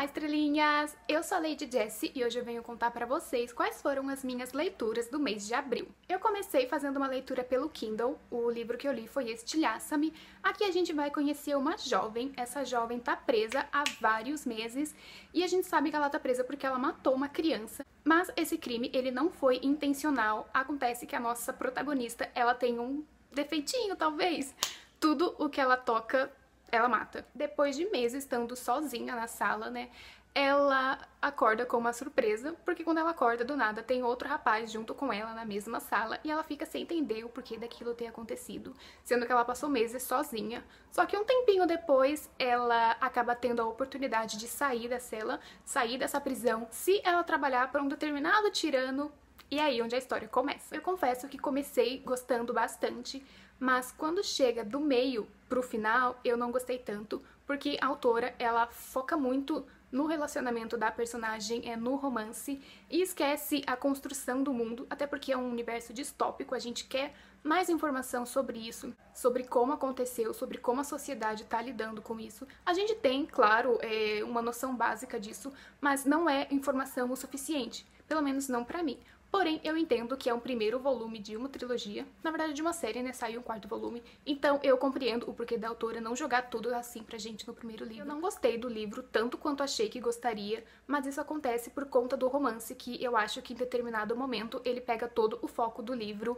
Olá, estrelinhas! Eu sou a Lady Jessie e hoje eu venho contar pra vocês quais foram as minhas leituras do mês de abril. Eu comecei fazendo uma leitura pelo Kindle, o livro que eu li foi Estilhaça-me. Aqui a gente vai conhecer uma jovem, essa jovem tá presa há vários meses e a gente sabe que ela tá presa porque ela matou uma criança. Mas esse crime, ele não foi intencional, acontece que a nossa protagonista, ela tem um defeitinho, talvez. Tudo o que ela toca ela mata. Depois de meses estando sozinha na sala, né, ela acorda com uma surpresa, porque quando ela acorda do nada tem outro rapaz junto com ela na mesma sala e ela fica sem entender o porquê daquilo ter acontecido, sendo que ela passou meses sozinha. Só que um tempinho depois ela acaba tendo a oportunidade de sair da cela, sair dessa prisão, se ela trabalhar para um determinado tirano. E é aí onde a história começa. Eu confesso que comecei gostando bastante, mas quando chega do meio pro final, eu não gostei tanto, porque a autora, ela foca muito no relacionamento da personagem, no romance, e esquece a construção do mundo, até porque é um universo distópico, a gente quer mais informação sobre isso, sobre como aconteceu, sobre como a sociedade tá lidando com isso. A gente tem, claro, uma noção básica disso, mas não é informação o suficiente, pelo menos não pra mim. Porém, eu entendo que é um primeiro volume de uma trilogia, na verdade de uma série, né, saiu um quarto volume, então eu compreendo o porquê da autora não jogar tudo assim pra gente no primeiro livro. Eu não gostei do livro tanto quanto achei que gostaria, mas isso acontece por conta do romance, que eu acho que em determinado momento ele pega todo o foco do livro.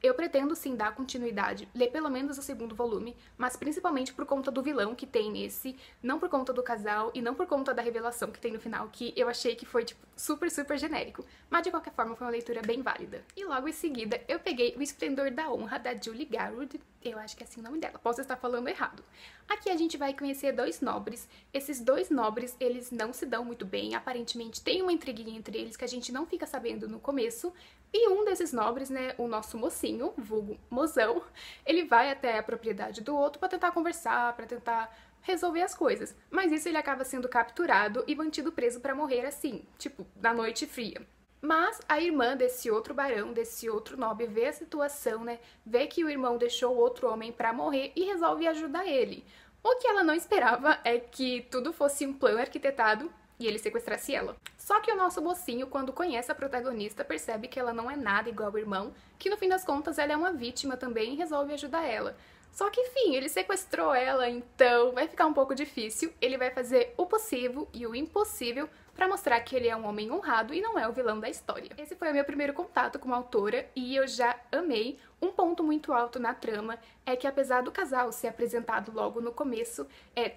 Eu pretendo sim dar continuidade, ler pelo menos o segundo volume, mas principalmente por conta do vilão que tem nesse, não por conta do casal e não por conta da revelação que tem no final, que eu achei que foi, tipo, super genérico. Mas de qualquer forma foi uma leitura bem válida. E logo em seguida eu peguei O Esplendor da Honra, da Julie Garwood, eu acho que é assim o nome dela, posso estar falando errado. Aqui a gente vai conhecer dois nobres. Esses dois nobres, eles não se dão muito bem, aparentemente tem uma intriguinha entre eles que a gente não fica sabendo no começo. E um desses nobres, né, o nosso mocinho, vulgo mozão, ele vai até a propriedade do outro pra tentar conversar, pra tentar resolver as coisas. Mas isso ele acaba sendo capturado e mantido preso pra morrer assim, tipo, na noite fria. Mas a irmã desse outro barão, desse outro nobre, vê a situação, né, vê que o irmão deixou o outro homem pra morrer e resolve ajudar ele. O que ela não esperava é que tudo fosse um plano arquitetado e ele sequestrasse ela. Só que o nosso mocinho, quando conhece a protagonista, percebe que ela não é nada igual ao irmão, que no fim das contas ela é uma vítima também e resolve ajudar ela. Só que enfim, ele sequestrou ela, então vai ficar um pouco difícil. Ele vai fazer o possível e o impossível pra mostrar que ele é um homem honrado e não é o vilão da história. Esse foi o meu primeiro contato com a autora e eu já amei. Um ponto muito alto na trama é que apesar do casal ser apresentado logo no começo,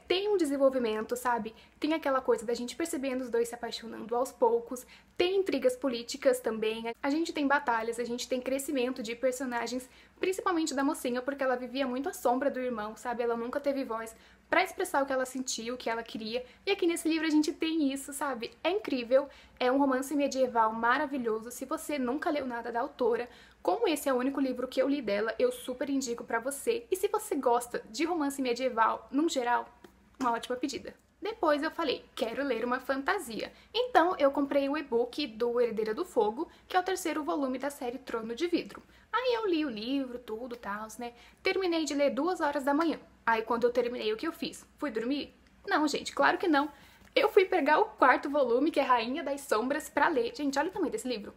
tem um desenvolvimento, sabe? Tem aquela coisa da gente percebendo os dois se apaixonando aos poucos, tem intrigas políticas também, a gente tem batalhas, a gente tem crescimento de personagens, principalmente da mocinha, porque ela vivia muito à sombra do irmão, sabe? Ela nunca teve voz pra expressar o que ela sentia, o que ela queria, e aqui nesse livro a gente tem isso, sabe? É incrível, é um romance medieval maravilhoso. Se você nunca leu nada da autora, como esse é o único livro que eu li dela, eu super indico pra você. E se você gosta de romance medieval, num geral, uma ótima pedida. Depois eu falei, quero ler uma fantasia. Então eu comprei o e-book do Herdeira do Fogo, que é o terceiro volume da série Trono de Vidro. Aí eu li o livro, tudo, tal, né? Terminei de ler 2 horas da manhã. Aí quando eu terminei, o que eu fiz? Fui dormir? Não, gente, claro que não. Eu fui pegar o quarto volume, que é Rainha das Sombras, pra ler. Gente, olha o tamanho desse livro.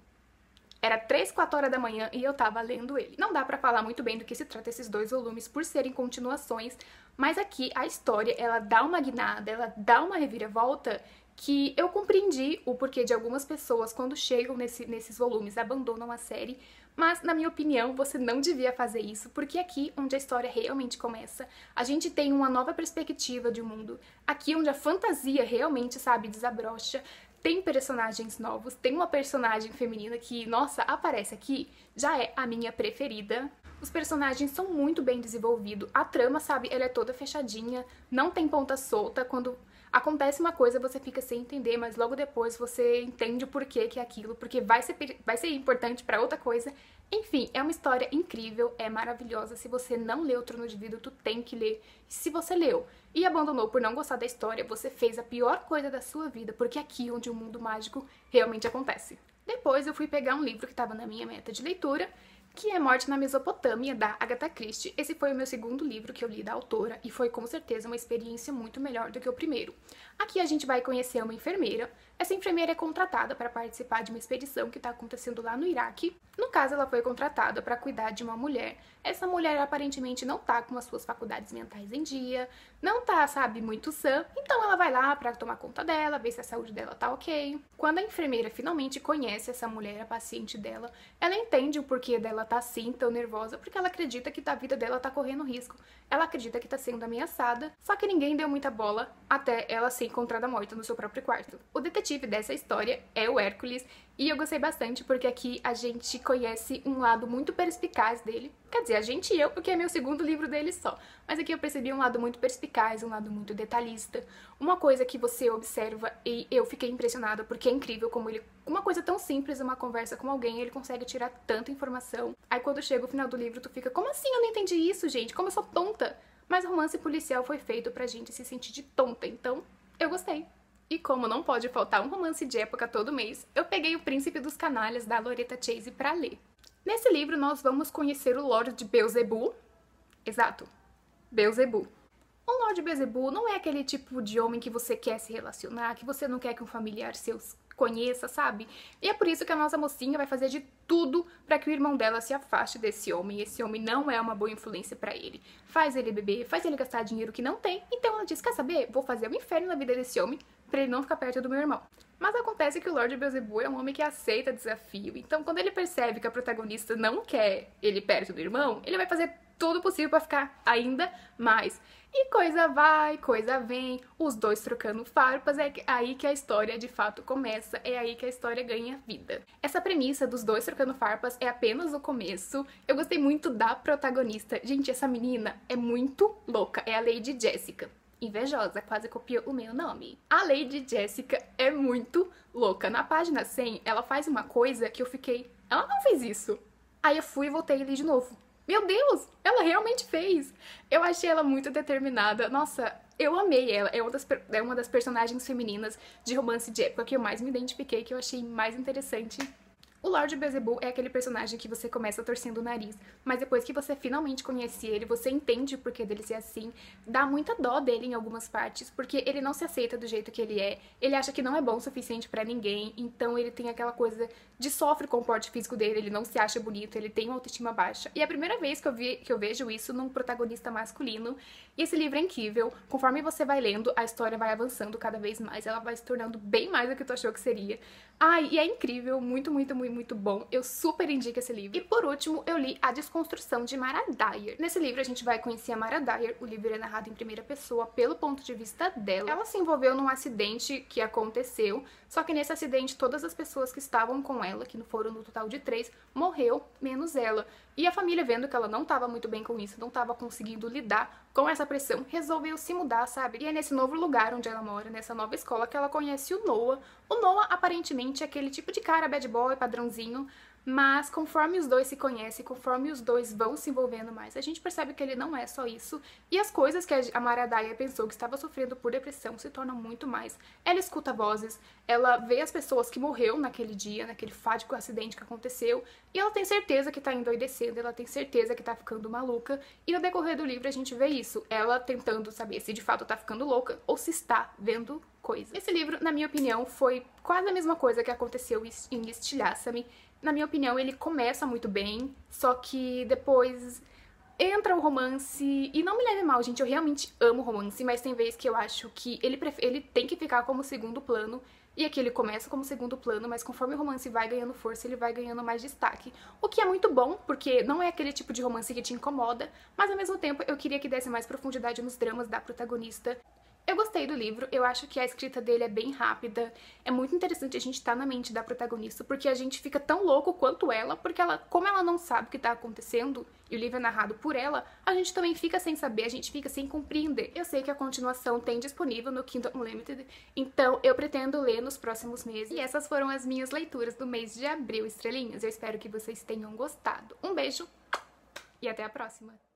Era 3, 4 horas da manhã e eu tava lendo ele. Não dá pra falar muito bem do que se trata esses dois volumes por serem continuações, mas aqui a história, ela dá uma guinada, ela dá uma reviravolta que eu compreendi o porquê de algumas pessoas, quando chegam nesses volumes, abandonam a série, mas, na minha opinião, você não devia fazer isso, porque aqui, onde a história realmente começa, a gente tem uma nova perspectiva de mundo. Aqui, onde a fantasia realmente, sabe, desabrocha, tem personagens novos, tem uma personagem feminina que, nossa, aparece aqui, já é a minha preferida. Os personagens são muito bem desenvolvidos, a trama, sabe, ela é toda fechadinha, não tem ponta solta, quando acontece uma coisa você fica sem entender, mas logo depois você entende o porquê que é aquilo, porque vai ser importante pra outra coisa. Enfim, é uma história incrível, é maravilhosa. Se você não leu Trono de Vidro, tu tem que ler. E se você leu e abandonou por não gostar da história, você fez a pior coisa da sua vida, porque é aqui onde o mundo mágico realmente acontece. Depois eu fui pegar um livro que estava na minha meta de leitura, que é Morte na Mesopotâmia, da Agatha Christie. Esse foi o meu segundo livro que eu li da autora e foi com certeza uma experiência muito melhor do que o primeiro. Aqui a gente vai conhecer uma enfermeira. Essa enfermeira é contratada para participar de uma expedição que está acontecendo lá no Iraque. No caso, ela foi contratada para cuidar de uma mulher. Essa mulher aparentemente não tá com as suas faculdades mentais em dia, não tá, sabe, muito sã, então ela vai lá para tomar conta dela, ver se a saúde dela tá ok. Quando a enfermeira finalmente conhece essa mulher, a paciente dela, ela entende o porquê dela tá assim, tão nervosa, porque ela acredita que a vida dela tá correndo risco. Ela acredita que tá sendo ameaçada, só que ninguém deu muita bola até ela ser encontrada morta no seu próprio quarto. O detetive dessa história é o Hércules, e eu gostei bastante porque aqui a gente conhece um lado muito perspicaz dele. Quer dizer, a gente e eu, porque é meu segundo livro dele só. Mas aqui eu percebi um lado muito perspicaz, um lado muito detalhista. Uma coisa que você observa e eu fiquei impressionada porque é incrível como ele, uma coisa tão simples, uma conversa com alguém, ele consegue tirar tanta informação. Aí quando chega o final do livro tu fica, como assim eu não entendi isso, gente? Como eu sou tonta? Mas romance policial foi feito pra gente se sentir de tonta, então eu gostei. E como não pode faltar um romance de época todo mês, eu peguei O Príncipe dos Canalhas, da Loretta Chase, pra ler. Nesse livro nós vamos conhecer o Lord Beelzebub. Exato, Beelzebub. O Lord Beelzebub não é aquele tipo de homem que você quer se relacionar, que você não quer que um familiar seu conheça, sabe? E é por isso que a nossa mocinha vai fazer de tudo para que o irmão dela se afaste desse homem. Esse homem não é uma boa influência para ele. Faz ele beber, faz ele gastar dinheiro que não tem. Então ela diz, quer saber? Vou fazer um inferno na vida desse homem pra ele não ficar perto do meu irmão. Mas acontece que o Lord Beelzebub é um homem que aceita desafio. Então quando ele percebe que a protagonista não quer ele perto do irmão, ele vai fazer tudo possível pra ficar ainda mais. E coisa vai, coisa vem, os dois trocando farpas, é aí que a história de fato começa, é aí que a história ganha vida. Essa premissa dos dois trocando farpas é apenas o começo. Eu gostei muito da protagonista. Gente, essa menina é muito louca, é a Lady Jessica. Invejosa, quase copiou o meu nome. A Lady Jessica é muito louca. Na página 100, ela faz uma coisa que eu fiquei, ela não fez isso. Aí eu fui e voltei e li de novo. Meu Deus, ela realmente fez! Eu achei ela muito determinada. Nossa, eu amei ela. É uma das personagens femininas de romance de época que eu mais me identifiquei, que eu achei mais interessante. O Lord Beelzebub é aquele personagem que você começa torcendo o nariz, mas depois que você finalmente conhece ele, você entende o porquê dele ser assim, dá muita dó dele em algumas partes, porque ele não se aceita do jeito que ele é, ele acha que não é bom o suficiente pra ninguém, então ele tem aquela coisa de sofre com o porte físico dele, ele não se acha bonito, ele tem uma autoestima baixa. E é a primeira vez que eu vejo isso num protagonista masculino, e esse livro é incrível, conforme você vai lendo, a história vai avançando cada vez mais, ela vai se tornando bem mais do que tu achou que seria. Ai, e é incrível, muito bom, eu super indico esse livro. E por último, eu li A Desconstrução de Mara Dyer. Nesse livro a gente vai conhecer a Mara Dyer, o livro é narrado em primeira pessoa pelo ponto de vista dela. Ela se envolveu num acidente que aconteceu, só que nesse acidente todas as pessoas que estavam com ela, que foram no total de 3, morreu, menos ela. E a família, vendo que ela não estava muito bem com isso, não estava conseguindo lidar com essa pressão, resolveu se mudar, sabe? E é nesse novo lugar onde ela mora, nessa nova escola, que ela conhece o Noah. O Noah, aparentemente, é aquele tipo de cara bad boy, padrãozinho, mas conforme os dois se conhecem, conforme os dois vão se envolvendo mais, a gente percebe que ele não é só isso, e as coisas que a Mara Dyer pensou que estava sofrendo por depressão se tornam muito mais. Ela escuta vozes, ela vê as pessoas que morreram naquele dia, naquele fático acidente que aconteceu, e ela tem certeza que tá endoidecendo, ela tem certeza que tá ficando maluca, e no decorrer do livro a gente vê isso, ela tentando saber se de fato tá ficando louca ou se está vendo coisa. Esse livro, na minha opinião, foi quase a mesma coisa que aconteceu em Estilhaça-me. Na minha opinião, ele começa muito bem, só que depois entra o romance, e não me leve mal, gente, eu realmente amo romance, mas tem vezes que eu acho que ele tem que ficar como segundo plano, e aqui ele começa como segundo plano, mas conforme o romance vai ganhando força, ele vai ganhando mais destaque. O que é muito bom, porque não é aquele tipo de romance que te incomoda, mas ao mesmo tempo eu queria que desse mais profundidade nos dramas da protagonista. Eu gostei do livro, eu acho que a escrita dele é bem rápida, é muito interessante a gente estar na mente da protagonista, porque a gente fica tão louco quanto ela, porque como ela não sabe o que tá acontecendo, e o livro é narrado por ela, a gente também fica sem saber, a gente fica sem compreender. Eu sei que a continuação tem disponível no Kindle Unlimited, então eu pretendo ler nos próximos meses, e essas foram as minhas leituras do mês de abril, estrelinhas. Eu espero que vocês tenham gostado. Um beijo e até a próxima!